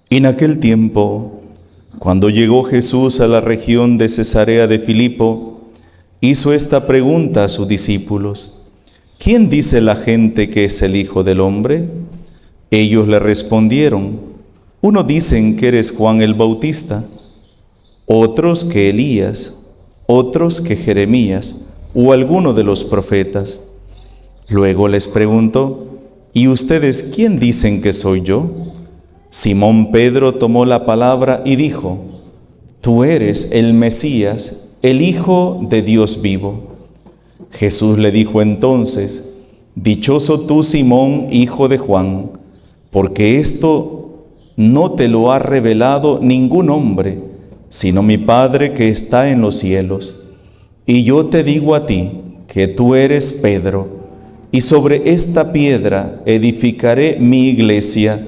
En aquel tiempo, cuando llegó Jesús a la región de Cesarea de Filipo, hizo esta pregunta a sus discípulos: ¿Quién dice la gente que es el Hijo del Hombre? Ellos le respondieron: unos dicen que eres Juan el Bautista, otros que Elías, otros que Jeremías o alguno de los profetas. Luego les preguntó: ¿y ustedes quién dicen que soy yo? Simón Pedro tomó la palabra y dijo: tú eres el Mesías, el Hijo de Dios vivo. Jesús le dijo entonces: dichoso tú, Simón, hijo de Juan, porque esto no te lo ha revelado ningún hombre, sino mi Padre que está en los cielos. Y yo te digo a ti que tú eres Pedro, y sobre esta piedra edificaré mi iglesia.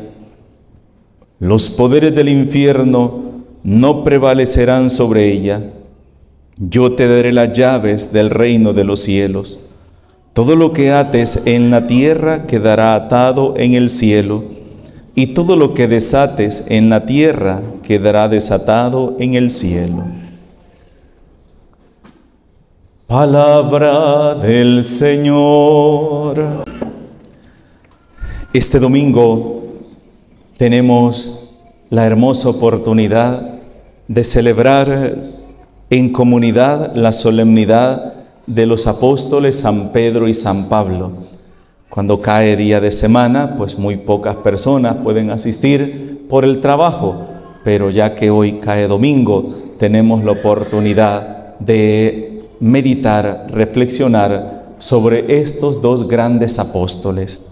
Los poderes del infierno no prevalecerán sobre ella. Yo te daré las llaves del reino de los cielos. Todo lo que ates en la tierra quedará atado en el cielo, y todo lo que desates en la tierra quedará desatado en el cielo. Palabra del Señor. Este domingo tenemos la hermosa oportunidad de celebrar en comunidad la solemnidad de los apóstoles San Pedro y San Pablo. Cuando cae día de semana, pues muy pocas personas pueden asistir por el trabajo, pero ya que hoy cae domingo, tenemos la oportunidad de meditar, reflexionar sobre estos dos grandes apóstoles.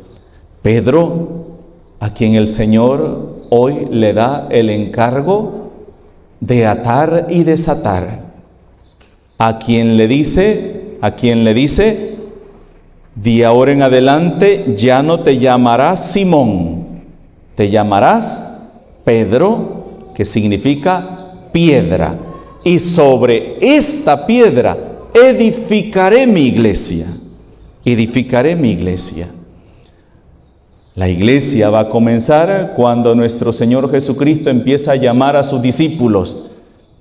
Pedro, a quien el Señor hoy le da el encargo de atar y desatar, a quien le dice, de ahora en adelante ya no te llamarás Simón, te llamarás Pedro, que significa piedra, y sobre esta piedra edificaré mi iglesia, edificaré mi iglesia. La iglesia va a comenzar cuando nuestro Señor Jesucristo empieza a llamar a sus discípulos.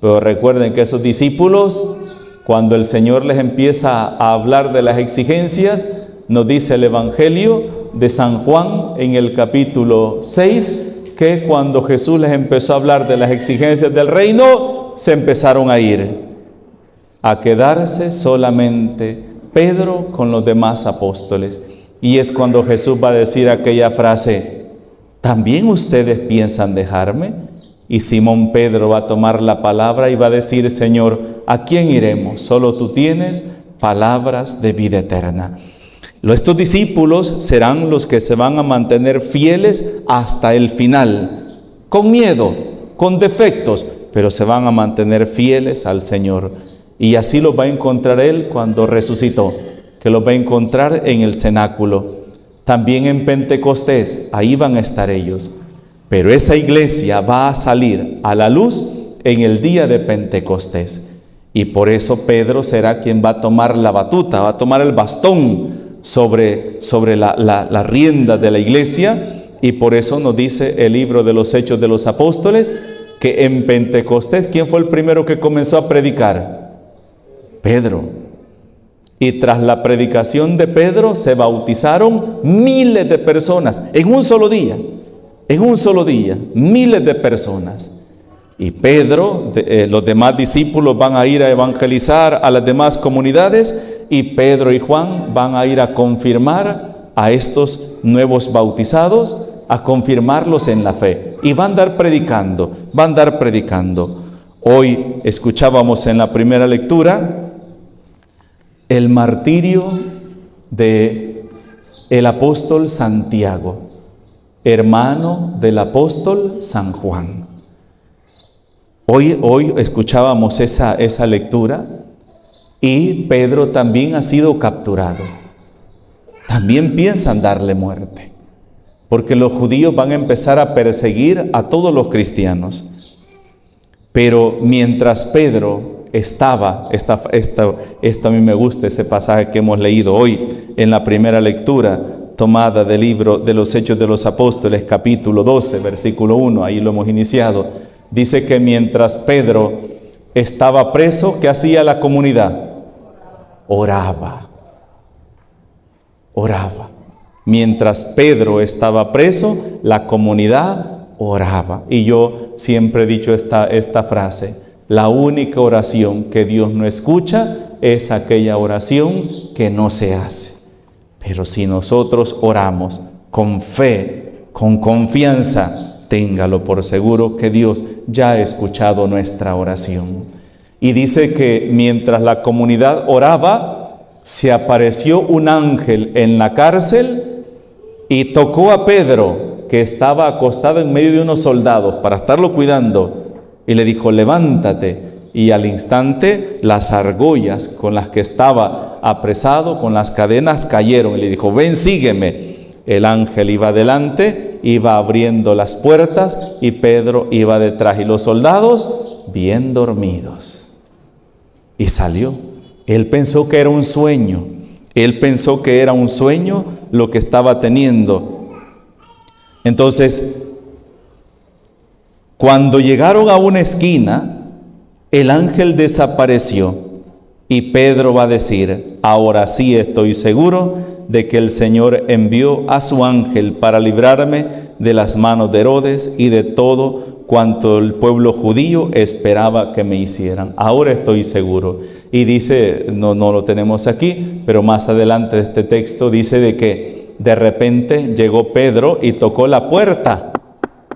Pero recuerden que esos discípulos, cuando el Señor les empieza a hablar de las exigencias, nos dice el Evangelio de San Juan en el capítulo 6, que cuando Jesús les empezó a hablar de las exigencias del reino, se empezaron a ir, a quedarse solamente Pedro con los demás apóstoles. Y es cuando Jesús va a decir aquella frase: ¿también ustedes piensan dejarme? Y Simón Pedro va a tomar la palabra y va a decir: Señor, ¿a quién iremos? Solo tú tienes palabras de vida eterna. Estos discípulos serán los que se van a mantener fieles hasta el final, con miedo, con defectos, pero se van a mantener fieles al Señor. Y así los va a encontrar Él cuando resucitó, que los va a encontrar en el cenáculo. También en Pentecostés, ahí van a estar ellos. Pero esa iglesia va a salir a la luz en el día de Pentecostés. Y por eso Pedro será quien va a tomar la batuta, va a tomar el bastón sobre la rienda de la iglesia. Y por eso nos dice el libro de los Hechos de los Apóstoles que en Pentecostés, ¿quién fue el primero que comenzó a predicar? Pedro. Y tras la predicación de Pedro se bautizaron miles de personas en un solo día, miles de personas. Y Pedro, los demás discípulos van a ir a evangelizar a las demás comunidades, y Pedro y Juan van a ir a confirmar a estos nuevos bautizados, a confirmarlos en la fe, y van a andar predicando. Hoy escuchábamos en la primera lectura el martirio de el apóstol Santiago, hermano del apóstol San Juan. Hoy escuchábamos esa lectura, y Pedro también ha sido capturado. También piensan darle muerte, porque los judíos van a empezar a perseguir a todos los cristianos. Pero mientras Pedro estaba, esto a mí me gusta, ese pasaje que hemos leído hoy en la primera lectura, tomada del libro de los Hechos de los Apóstoles, capítulo 12, versículo 1, ahí lo hemos iniciado. Dice que mientras Pedro estaba preso, ¿qué hacía la comunidad? Oraba. Oraba. Mientras Pedro estaba preso, la comunidad oraba. Y yo siempre he dicho esta frase: la única oración que Dios no escucha es aquella oración que no se hace. Pero si nosotros oramos con fe, con confianza, téngalo por seguro que Dios ya ha escuchado nuestra oración. Y dice que mientras la comunidad oraba, se apareció un ángel en la cárcel y tocó a Pedro, que estaba acostado en medio de unos soldados para estarlo cuidando, y le dijo: levántate. Y al instante las argollas con las que estaba apresado, con las cadenas, cayeron. Y le dijo: ven, sígueme. El ángel iba adelante, iba abriendo las puertas, y Pedro iba detrás. Y los soldados, bien dormidos. Y salió. Él pensó que era un sueño. Él pensó que era un sueño lo que estaba teniendo. Entonces, cuando llegaron a una esquina, el ángel desapareció y Pedro va a decir: ahora sí estoy seguro de que el Señor envió a su ángel para librarme de las manos de Herodes y de todo cuanto el pueblo judío esperaba que me hicieran. Ahora estoy seguro. Y dice, no lo tenemos aquí, pero más adelante de este texto dice de que de repente llegó Pedro y tocó la puerta.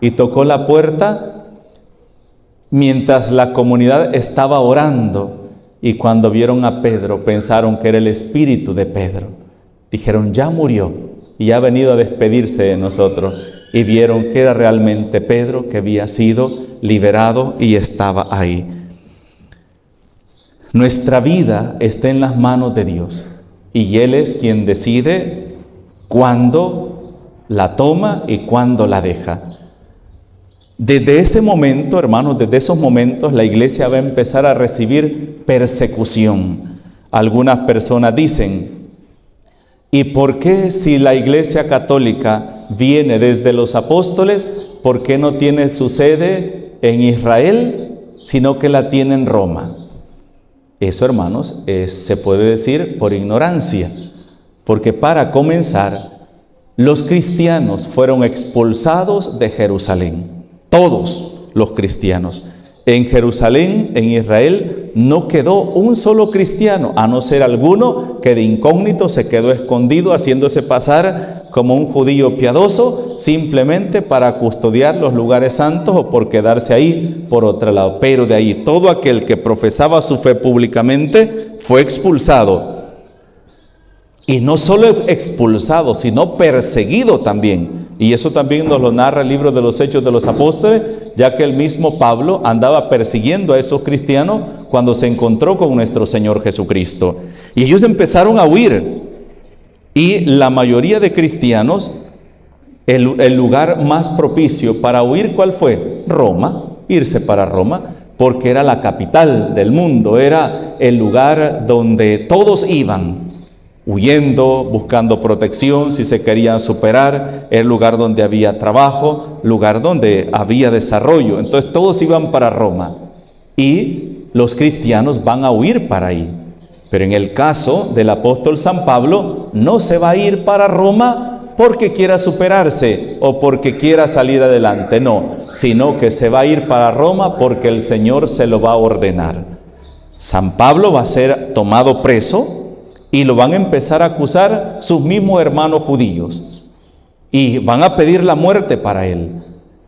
Y tocó la puerta mientras la comunidad estaba orando. Y cuando vieron a Pedro, pensaron que era el espíritu de Pedro. Dijeron: ya murió y ha venido a despedirse de nosotros. Y vieron que era realmente Pedro, que había sido liberado y estaba ahí. Nuestra vida está en las manos de Dios, y Él es quien decide cuándo la toma y cuándo la deja. Desde ese momento, hermanos, desde esos momentos, la iglesia va a empezar a recibir persecución. Algunas personas dicen: ¿y por qué, si la iglesia católica viene desde los apóstoles, por qué no tiene su sede en Israel, sino que la tiene en Roma? Eso, hermanos, se puede decir por ignorancia, porque para comenzar, los cristianos fueron expulsados de Jerusalén. Todos los cristianos. En Jerusalén, en Israel, no quedó un solo cristiano, a no ser alguno que de incógnito se quedó escondido, haciéndose pasar como un judío piadoso, simplemente para custodiar los lugares santos o por quedarse ahí por otro lado. Pero de ahí, todo aquel que profesaba su fe públicamente fue expulsado. Y no solo expulsado, sino perseguido también. Y eso también nos lo narra el libro de los Hechos de los Apóstoles, ya que el mismo Pablo andaba persiguiendo a esos cristianos cuando se encontró con nuestro Señor Jesucristo. Y ellos empezaron a huir. Y la mayoría de cristianos, el lugar más propicio para huir, ¿cuál fue? Roma, irse para Roma, porque era la capital del mundo, era el lugar donde todos iban. Huyendo, buscando protección, si se querían superar, el lugar donde había trabajo, lugar donde había desarrollo. Entonces todos iban para Roma y los cristianos van a huir para ahí. Pero en el caso del apóstol San Pablo, no se va a ir para Roma porque quiera superarse o porque quiera salir adelante, no, sino que se va a ir para Roma porque el Señor se lo va a ordenar. San Pablo va a ser tomado preso y lo van a empezar a acusar sus mismos hermanos judíos y van a pedir la muerte para él.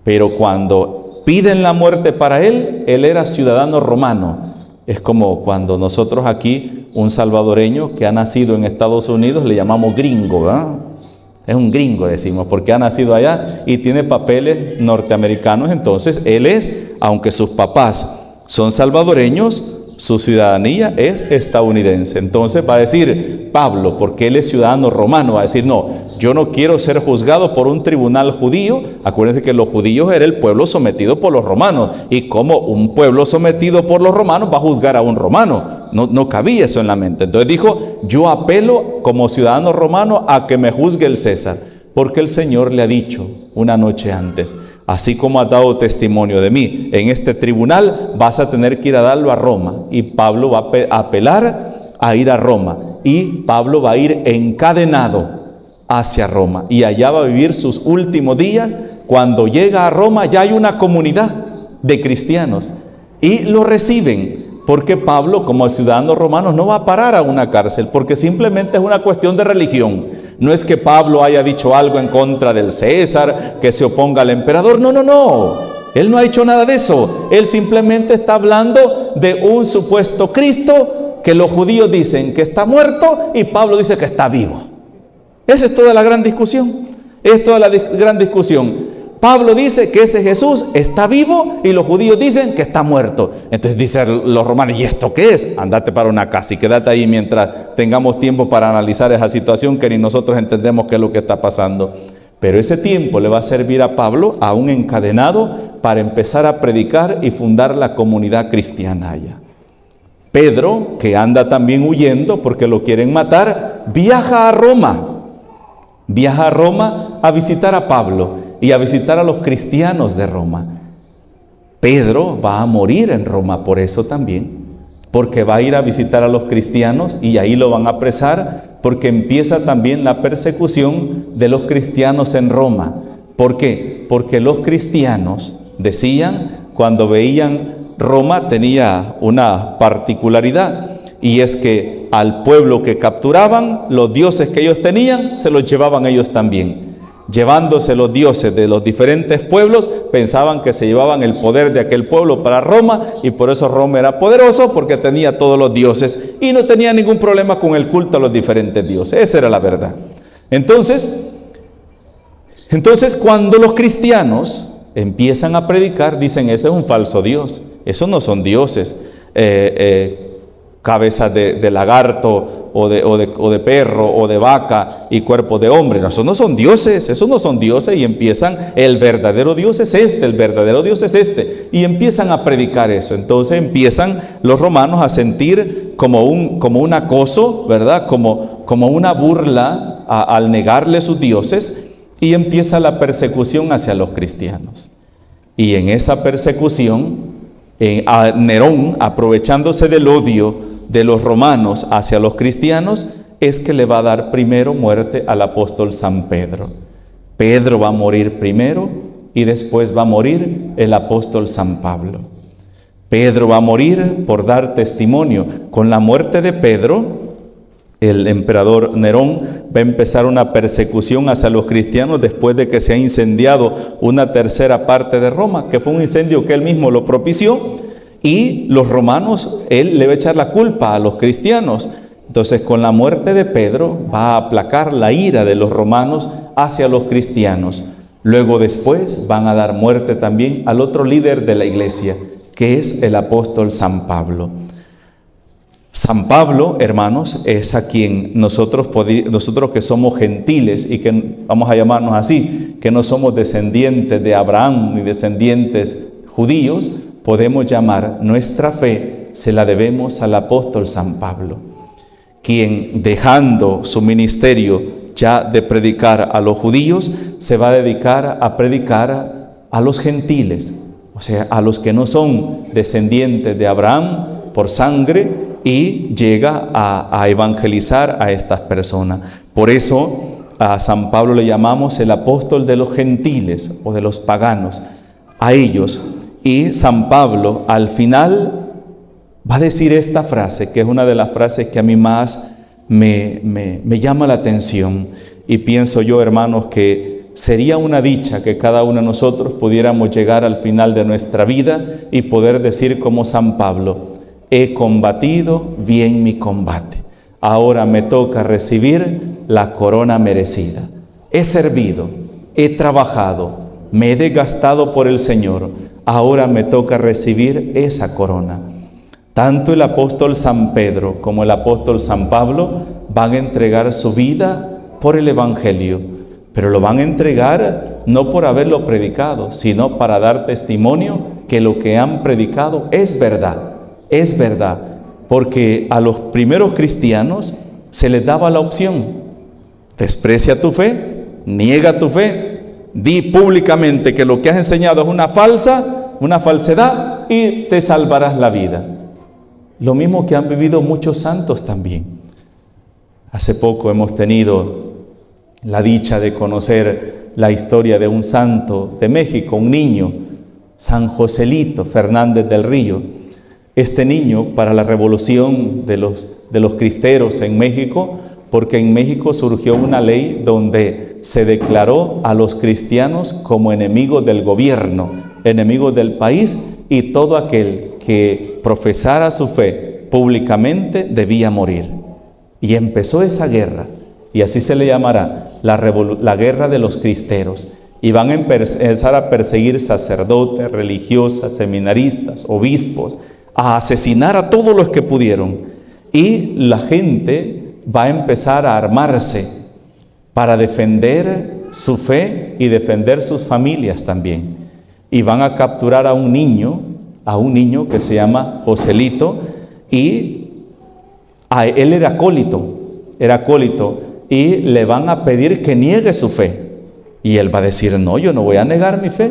Pero cuando piden la muerte para él, él era ciudadano romano. Es como cuando nosotros aquí, un salvadoreño que ha nacido en Estados Unidos, le llamamos gringo, ¿verdad? Es un gringo, decimos, porque ha nacido allá y tiene papeles norteamericanos. Entonces él es, aunque sus papás son salvadoreños, su ciudadanía es estadounidense. Entonces va a decir Pablo, porque él es ciudadano romano, va a decir: no, yo no quiero ser juzgado por un tribunal judío. Acuérdense que los judíos era el pueblo sometido por los romanos. ¿Y cómo un pueblo sometido por los romanos va a juzgar a un romano? no cabía eso en la mente. Entonces dijo, yo apelo como ciudadano romano a que me juzgue el César, porque el Señor le ha dicho una noche antes, así como has dado testimonio de mí en este tribunal, vas a tener que ir a darlo a Roma. Y Pablo va a apelar a ir a Roma, y Pablo va a ir encadenado hacia Roma, y allá va a vivir sus últimos días. Cuando llega a Roma ya hay una comunidad de cristianos y lo reciben, porque Pablo, como ciudadano romano, no va a parar a una cárcel, porque simplemente es una cuestión de religión. No es que Pablo haya dicho algo en contra del César, que se oponga al emperador. No. Él no ha hecho nada de eso. Él simplemente está hablando de un supuesto Cristo que los judíos dicen que está muerto y Pablo dice que está vivo. Esa es toda la gran discusión. Es toda la gran discusión. Pablo dice que ese Jesús está vivo y los judíos dicen que está muerto. Entonces dicen los romanos, ¿y esto qué es? Andate para una casa y quédate ahí mientras tengamos tiempo para analizar esa situación que ni nosotros entendemos qué es lo que está pasando. Pero ese tiempo le va a servir a Pablo, aún encadenado, para empezar a predicar y fundar la comunidad cristiana allá. Pedro, que anda también huyendo porque lo quieren matar, viaja a Roma. Viaja a Roma a visitar a Pablo y a visitar a los cristianos de Roma. Pedro va a morir en Roma por eso también, porque va a ir a visitar a los cristianos y ahí lo van a apresar, porque empieza también la persecución de los cristianos en Roma. ¿Por qué? Porque los cristianos decían, cuando veían Roma tenía una particularidad, y es que al pueblo que capturaban, los dioses que ellos tenían, se los llevaban ellos también. Llevándose los dioses de los diferentes pueblos, pensaban que se llevaban el poder de aquel pueblo para Roma, y por eso Roma era poderoso, porque tenía todos los dioses y no tenía ningún problema con el culto a los diferentes dioses. Esa era la verdad. Entonces cuando los cristianos empiezan a predicar, dicen, ese es un falso dios, esos no son dioses, cabezas de lagarto o de perro o de vaca y cuerpo de hombre. No, esos no son dioses, y empiezan, el verdadero Dios es este, el verdadero Dios es este, y empiezan a predicar eso. Entonces empiezan los romanos a sentir como un acoso, ¿verdad? Como una burla al negarle sus dioses, y empieza la persecución hacia los cristianos. Y en esa persecución, a Nerón, aprovechándose del odio de los romanos hacia los cristianos, es que le va a dar primero muerte al apóstol San Pedro. Pedro va a morir primero y después va a morir el apóstol San Pablo. Pedro va a morir por dar testimonio. Con la muerte de Pedro, el emperador Nerón va a empezar una persecución hacia los cristianos después de que se ha incendiado una tercera parte de Roma, que fue un incendio que él mismo lo propició. Y los romanos, él le va a echar la culpa a los cristianos. Entonces, con la muerte de Pedro, va a aplacar la ira de los romanos hacia los cristianos. Luego, después, van a dar muerte también al otro líder de la iglesia, que es el apóstol San Pablo. San Pablo, hermanos, es a quien nosotros que somos gentiles y que vamos a llamarnos así, que no somos descendientes de Abraham ni descendientes judíos, podemos llamar nuestra fe, se la debemos al apóstol San Pablo, quien, dejando su ministerio ya de predicar a los judíos, se va a dedicar a predicar a los gentiles, o sea, a los que no son descendientes de Abraham por sangre, y llega a evangelizar a estas personas. Por eso a San Pablo le llamamos el apóstol de los gentiles o de los paganos, a ellos. Y San Pablo al final va a decir esta frase, que es una de las frases que a mí más me llama la atención, y pienso yo, hermanos, que sería una dicha que cada uno de nosotros pudiéramos llegar al final de nuestra vida y poder decir como San Pablo: he combatido bien mi combate, ahora me toca recibir la corona merecida. He servido, he trabajado, me he desgastado por el Señor, ahora me toca recibir esa corona. Tanto el apóstol San Pedro como el apóstol San Pablo van a entregar su vida por el Evangelio, pero lo van a entregar no por haberlo predicado, sino para dar testimonio que lo que han predicado es verdad, porque a los primeros cristianos se les daba la opción: desprecia tu fe, niega tu fe, di públicamente que lo que has enseñado es una falsedad y te salvarás la vida. Lo mismo que han vivido muchos santos también. Hace poco hemos tenido la dicha de conocer la historia de un santo de México, un niño, San Joselito Fernández del Río. Este niño, para la revolución de los cristeros en México, porque en México surgió una ley donde se declaró a los cristianos como enemigos del gobierno, enemigos del país, y todo aquel que profesara su fe públicamente debía morir. Y empezó esa guerra, y así se le llamará la guerra de los cristeros. Y van a empezar a perseguir sacerdotes, religiosas, seminaristas, obispos, a asesinar a todos los que pudieron. Y la gente va a empezar a armarse para defender su fe y defender sus familias también. Y van a capturar a un niño que se llama Joselito, y él era acólito, y le van a pedir que niegue su fe. Y él va a decir: no, yo no voy a negar mi fe,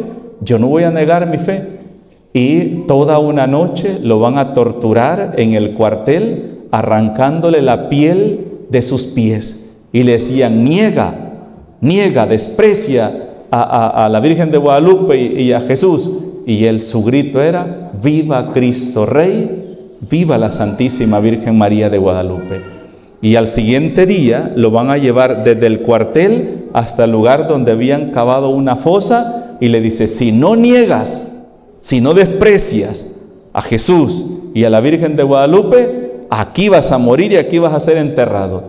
Y toda una noche lo van a torturar en el cuartel, arrancándole la piel de sus pies. Y le decían: niega, desprecia a la Virgen de Guadalupe y a Jesús. Y su grito era: viva Cristo Rey, viva la Santísima Virgen María de Guadalupe. Y al siguiente día lo van a llevar desde el cuartel hasta el lugar donde habían cavado una fosa, y le dice: si no niegas, si no desprecias a Jesús y a la Virgen de Guadalupe, aquí vas a morir y aquí vas a ser enterrado.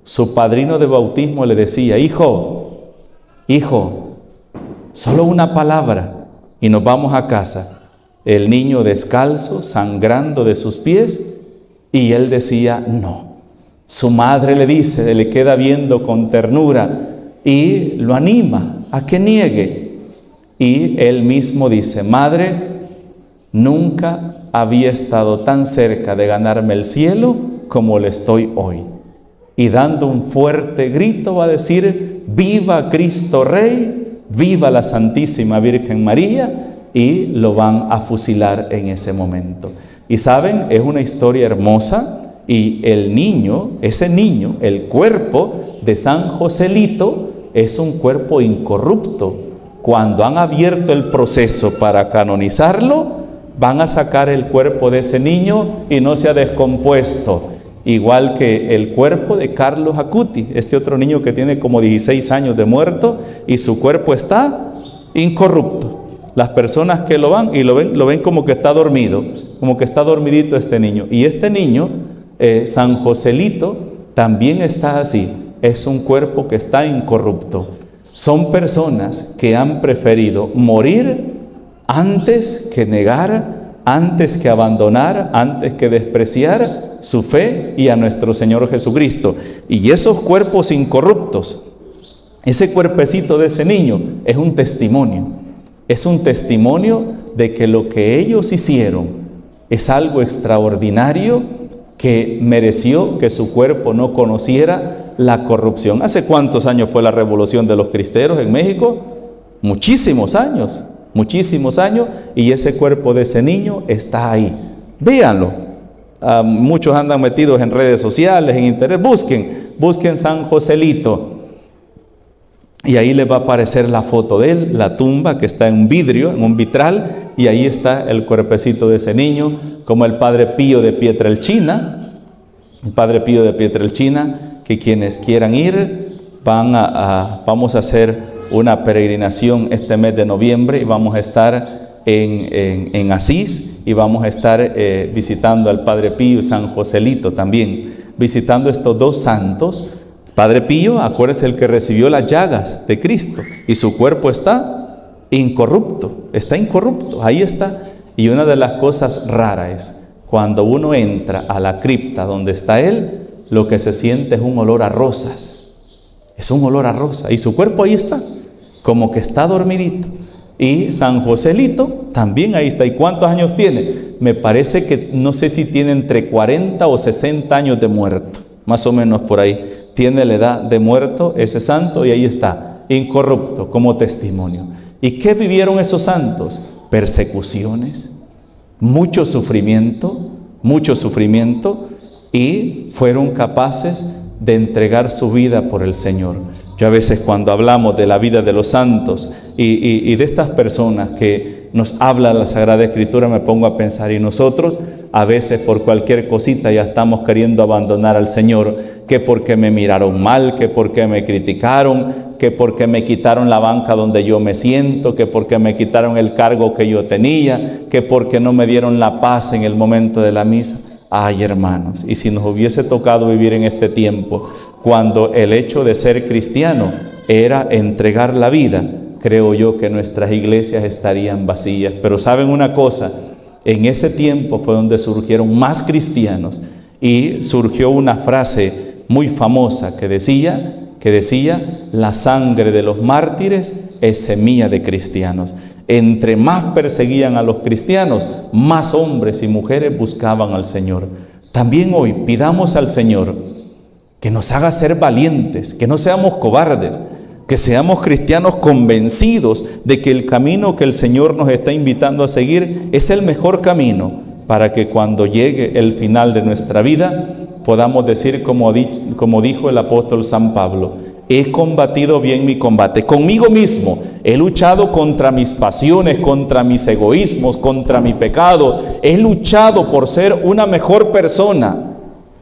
Su padrino de bautismo le decía: hijo, solo una palabra y nos vamos a casa. El niño descalzo, sangrando de sus pies, y él decía: no. Su madre le queda viendo con ternura y lo anima a que niegue. Y él mismo dice: madre, nunca había estado tan cerca de ganarme el cielo como le estoy hoy. Y dando un fuerte grito va a decir: viva Cristo Rey, viva la Santísima Virgen María, y lo van a fusilar en ese momento. Y saben, es una historia hermosa, y ese niño, el cuerpo de San Joselito es un cuerpo incorrupto. Cuando han abierto el proceso para canonizarlo, van a sacar el cuerpo de ese niño y no se ha descompuesto. Igual que el cuerpo de Carlos Acuti, este otro niño que tiene como 16 años de muerto, y su cuerpo está incorrupto. Las personas que lo van y lo ven como que está dormido, como que está dormidito este niño. Y este niño, San Joselito, también está así. Es un cuerpo que está incorrupto. Son personas que han preferido morir antes que negar, antes que abandonar, antes que despreciar su fe y a nuestro Señor Jesucristo. Y esos cuerpos incorruptos, ese cuerpecito de ese niño, es un testimonio. Es un testimonio de que lo que ellos hicieron es algo extraordinario, que mereció que su cuerpo no conociera la corrupción. ¿Hace cuántos años fue la revolución de los cristeros en México? Muchísimos años, y ese cuerpo de ese niño está ahí. Véanlo. Muchos andan metidos en redes sociales, en internet. Busquen San Joselito, y ahí les va a aparecer la foto de él, la tumba que está en un vidrio, en un vitral, y ahí está el cuerpecito de ese niño, como el Padre Pío de Pietrelcina. El Padre Pío de Pietrelcina, que quienes quieran ir, vamos a hacer una peregrinación este mes de noviembre, y vamos a estar en Asís, y vamos a estar visitando al Padre Pío y San Joselito también, visitando estos dos santos. Padre Pío, acuérdense, el que recibió las llagas de Cristo, y su cuerpo está incorrupto, ahí está. Y una de las cosas raras es, cuando uno entra a la cripta donde está él, lo que se siente es un olor a rosas, y su cuerpo ahí está, como que está dormidito. Y San Joselito también ahí está. ¿Y cuántos años tiene? me parece que no sé si tiene entre 40 o 60 años de muerto, más o menos por ahí. Tiene la edad de muerto ese santo y ahí está, incorrupto, como testimonio. ¿Y qué vivieron esos santos? Persecuciones, mucho sufrimiento, y fueron capaces de entregar su vida por el Señor. Yo a veces cuando hablamos de la vida de los santos y de estas personas que nos habla la Sagrada Escritura, me pongo a pensar, y nosotros a veces por cualquier cosita ya estamos queriendo abandonar al Señor, que porque me miraron mal, que porque me criticaron, que porque me quitaron la banca donde yo me siento, que porque me quitaron el cargo que yo tenía, que porque no me dieron la paz en el momento de la misa. Ay, hermanos, y si nos hubiese tocado vivir en este tiempo, cuando el hecho de ser cristiano era entregar la vida, creo yo que nuestras iglesias estarían vacías. Pero ¿saben una cosa? En ese tiempo fue donde surgieron más cristianos y surgió una frase muy famosa que decía, la sangre de los mártires es semilla de cristianos. Entre más perseguían a los cristianos, más hombres y mujeres buscaban al Señor. También hoy pidamos al Señor que nos haga ser valientes, que no seamos cobardes, que seamos cristianos convencidos de que el camino que el Señor nos está invitando a seguir es el mejor camino, para que cuando llegue el final de nuestra vida podamos decir como dijo el apóstol San Pablo: he combatido bien mi combate. Conmigo mismo he luchado contra mis pasiones, contra mis egoísmos, contra mi pecado. He luchado por ser una mejor persona.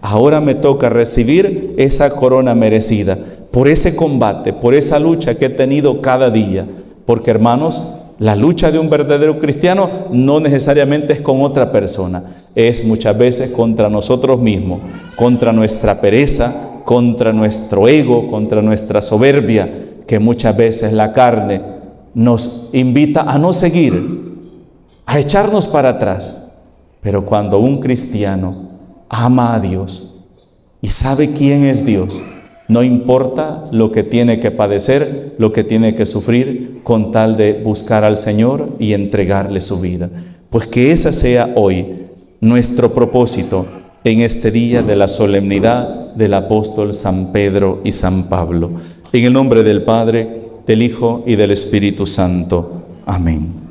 Ahora me toca recibir esa corona merecida por ese combate, por esa lucha que he tenido cada día. Porque, hermanos, la lucha de un verdadero cristiano no necesariamente es con otra persona, es muchas veces contra nosotros mismos, contra nuestra pereza, contra nuestro ego, contra nuestra soberbia, que muchas veces la carne nos invita a no seguir, a echarnos para atrás. Pero cuando un cristiano ama a Dios y sabe quién es Dios, no importa lo que tiene que padecer, lo que tiene que sufrir, con tal de buscar al Señor y entregarle su vida. Pues que ese sea hoy nuestro propósito en este día de la solemnidad del apóstol San Pedro y San Pablo. En el nombre del Padre, del Hijo y del Espíritu Santo. Amén.